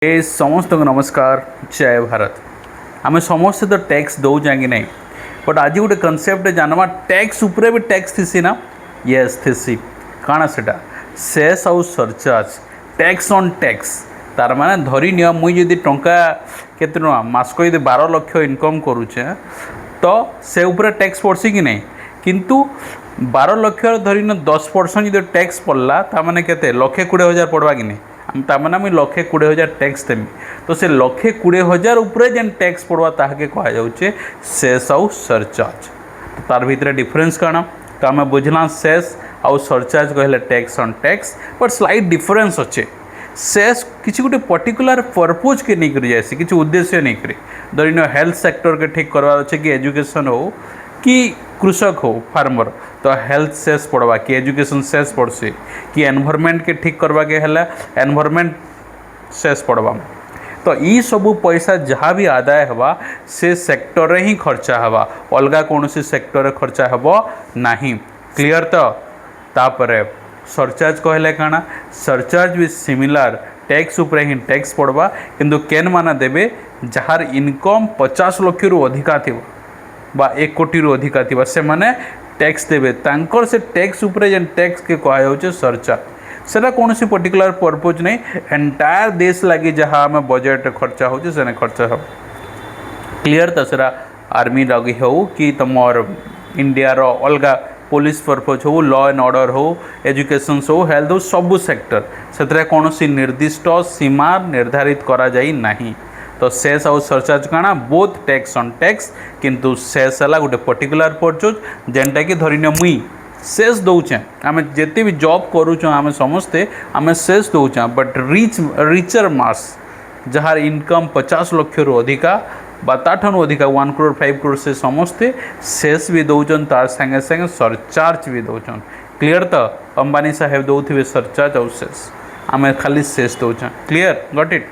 ए समस्त को नमस्कार। जय भारत। आम समस्त तो टैक्स दौचा कि नहीं, बट आज गोटे कनसेप्ट जानवा टैक्स उपरे भी टैक्स थी ना। यस थी काଣା सेटा सेस आउ सरचार्ज टैक्स ऑन टैक्स। तार माने धरी नियो मुई जदि टंका केते टका मासको यदि 12 लाख इनकम करूचे तो से उपरे टैक्स पड़सी कि नहीं, किंतु 12 लाख धरी 10% जो टैक्स पड़ला ताने केते 1,20,000 पड़वा कि नहीं, ताମାନେ मुझे 1,20,000 टैक्स देमी। तो से 1,20,000 उपरे जेन टैक्स पड़वा ताके कहा जाउचे सेस आउ सरचार्ज। तो तार भितर डिफरेंस काना तो आम बुझला सेस आउ सरचार्ज कहले tax on tax, but slight difference अच्छे। सेस किसी गोटे पर्टिकुलर पर्पज के नहीं करी जाए, किसी उद्देश्य नहीं करी। धरी नियो हेल्थ सेक्टर के ठीक करवार अच्छे कि एजुकेशन हो कि कृषक हो फार्मर, तो हेल्थ सेस पड़वा कि एजुकेशन सेस पड़सी कि एनवायरमेंट के ठीक करवा के है एनवायरमेंट सेस पड़वा। तो ये सबू पैसा जहाँ भी आदाय हवा से सेक्टर ही खर्चा हवा, अलगा कौन सी सेक्टर खर्चा हबो नहीं। क्लियर? तो तापरे सरचार्ज कहले काना सरचार्ज भी सिमिलर टैक्स उपरे ही टैक्स पड़वा, किंतु केन माना देबे जहार इनकम 50 लाख रु अधिका थिबो बा 1 कोटी रु अधिका थिबा से माने टैक्स देबे। तांकर से टैक्स उपरे जेन टैक्स के कहा जाउचे सरचार्ज। सेटा कौन सी पर्टिकुलर पर्पज नहीं, एंटायर देश लगी जहाँ आम बजेट खर्चा होचे सेने खर्चा हो। क्लियर? तो सेटा आर्मी लगी हो कि तुमर इंडिया रो अलगा पुलिस पर्पज हो, लॉ एंड ऑर्डर हो, एजुकेशन हो, हेल्थ हो, सबू सेक्टर से कौन सी निर्दिष्ट सीमा निर्धारित करा जाई नहीं। तो सेस आउ सरचार्ज काना बोथ टैक्स ऑन टैक्स, किंतु सेस है गोटे पर्टिकुलर पर्पज जेनटा कि धरी मुई सेस दौचे। आम जिते भी जॉब करुच आम समस्ते आम सेस दौचा, बट रिचर मास जहार इनकम 50 लाख रु अधिका बा ताठू अधिका 1 करोड़ 5 करोड़ से समस्ते सेस भी दौन, तार संगे संगे सरचार्ज भी दौन। क्लियर? तो अंबानी साहेब दौथे सरचार्ज और सेस, आम खाली सेस दौचा। क्लियर? Got it?